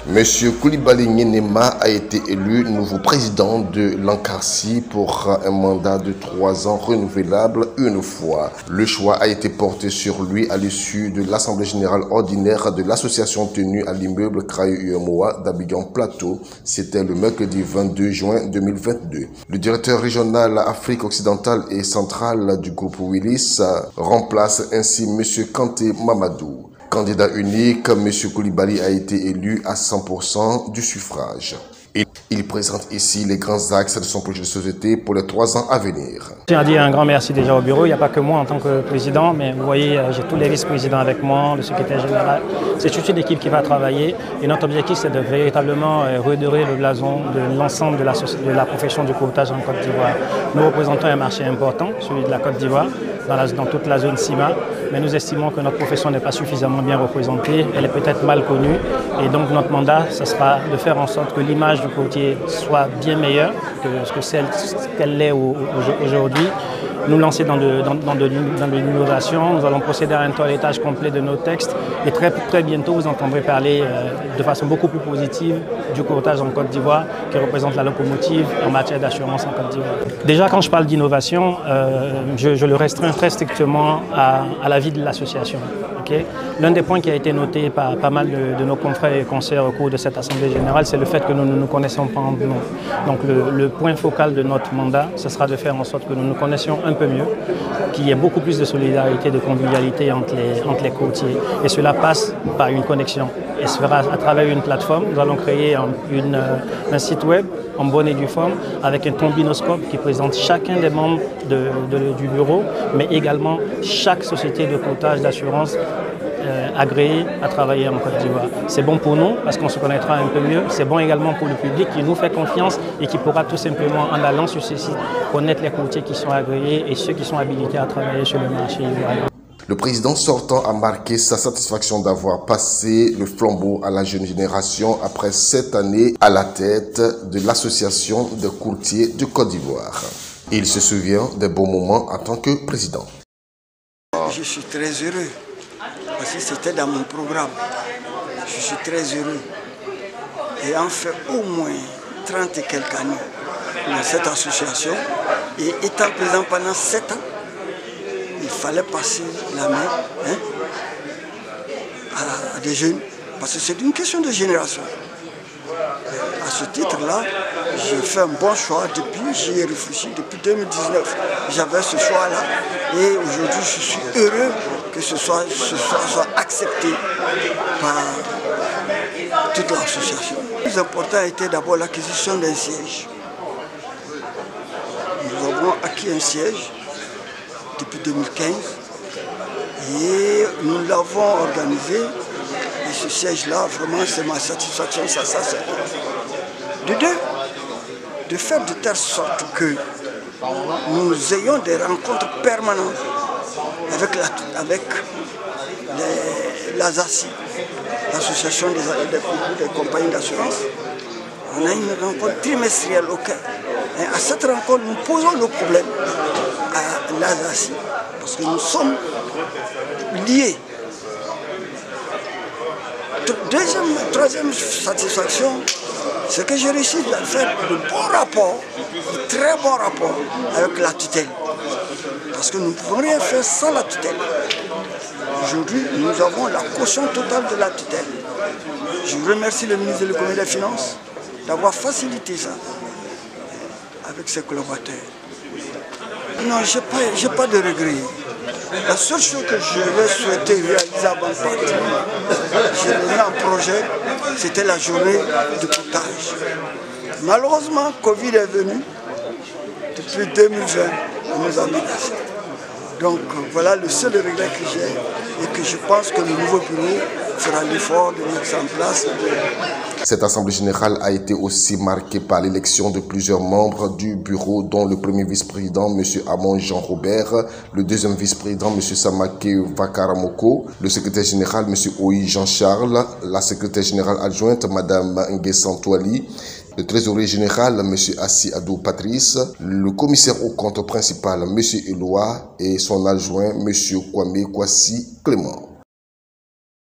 Monsieur Coulibaly Nyenema a été élu nouveau président de l'Ankarci pour un mandat de 3 ans renouvelable une fois. Le choix a été porté sur lui à l'issue de l'Assemblée générale ordinaire de l'association tenue à l'immeuble Kraï-UMOA d'Abidjan Plateau. C'était le mercredi 22 juin 2022. Le directeur régional Afrique occidentale et centrale du groupe Willis remplace ainsi Monsieur Kanté Mamadou. Candidat unique, M. Coulibaly a été élu à 100% du suffrage. Il présente ici les grands axes de son projet de société pour les 3 ans à venir. Je tiens à dire un grand merci déjà au bureau. Il n'y a pas que moi en tant que président, mais vous voyez, j'ai tous les vice-présidents avec moi, le secrétaire général. C'est toute une équipe qui va travailler. Et notre objectif, c'est de véritablement redorer le blason de l'ensemble de la profession du courtage en Côte d'Ivoire. Nous représentons un marché important, celui de la Côte d'Ivoire, dans toute la zone CIMA. Mais nous estimons que notre profession n'est pas suffisamment bien représentée. Elle est peut-être mal connue. Et donc notre mandat, ce sera de faire en sorte que l'image du courtier soit bien meilleure que celle qu'elle l'est aujourd'hui. Nous lancer dans de l'innovation. Nous allons procéder à un toilettage complet de nos textes. Et très bientôt, vous entendrez parler de façon beaucoup plus positive du courtage en Côte d'Ivoire, qui représente la locomotive en matière d'assurance en Côte d'Ivoire. Déjà, quand je parle d'innovation, je le restreins très strictement à la vie de l'association. Okay? L'un des points qui a été noté par pas mal de nos confrères et consoeurs au cours de cette Assemblée générale, c'est le fait que nous ne nous connaissons pas entre nous. Donc le point focal de notre mandat, ce sera de faire en sorte que nous nous connaissions un peu mieux, qu'il y ait beaucoup plus de solidarité, de convivialité entre les courtiers. Et cela passe par une connexion. Et se fera à travers une plateforme. Nous allons créer un site web en bonne et due forme avec un tombinoscope qui présente chacun des membres du bureau, mais également chaque société de courtage d'assurance agréée à travailler en Côte d'Ivoire. C'est bon pour nous parce qu'on se connaîtra un peu mieux. C'est bon également pour le public qui nous fait confiance et qui pourra tout simplement, en allant sur ce site, connaître les courtiers qui sont agréés et ceux qui sont habilités à travailler sur le marché ivoirien. Le président sortant a marqué sa satisfaction d'avoir passé le flambeau à la jeune génération après 7 années à la tête de l'association des courtiers de Côte d'Ivoire. Il se souvient des bons moments en tant que président. Je suis très heureux parce que c'était dans mon programme. Je suis très heureux. Ayant fait au moins 30 et quelques années dans cette association et étant président pendant 7 ans, il fallait passer la main à des jeunes, parce que c'est une question de génération. À ce titre-là, j'ai fait un bon choix j'y ai réfléchi depuis 2019. J'avais ce choix-là et aujourd'hui je suis heureux que ce soit accepté par toute l'association. Le plus important était d'abord l'acquisition d'un siège. Nous avons acquis un siège depuis 2015 et nous l'avons organisé et ce siège-là, vraiment c'est ma satisfaction, ça c'est de deux, de faire de telle sorte que nous ayons des rencontres permanentes avec l'ASACI, l'association des compagnies d'assurance. On a une rencontre trimestrielle au Caire. Et à cette rencontre, nous posons le problème à l'ASACI parce que nous sommes liés. Troisième satisfaction, c'est que j'ai réussi à faire de bons rapports, de très bons rapports avec la tutelle. Parce que nous ne pouvons rien faire sans la tutelle. Aujourd'hui, nous avons la caution totale de la tutelle. Je remercie le ministre de l'économie et des Finances d'avoir facilité ça avec ses collaborateurs. Non, je n'ai pas de regrets. La seule chose que je vais souhaiter réaliser avant de partir, j'ai mis en projet, c'était la journée de courtage. Malheureusement, Covid est venu. Depuis 2020, on nous a menacés. Donc voilà le seul regret que j'ai et que je pense que le nouveau bureau fera l'effort de mettre ça en place. Cette assemblée générale a été aussi marquée par l'élection de plusieurs membres du bureau, dont le premier vice-président, M. Amon Jean-Robert, le deuxième vice-président, M. Samake Vakaramoko, le secrétaire général, M. Oyi Jean-Charles, la secrétaire générale adjointe, Mme Nguessan Touali, le trésorier général, M. Assi Adou Patrice, le commissaire au compte principal, M. Eloi, et son adjoint, M. Kwame Kwasi Clément.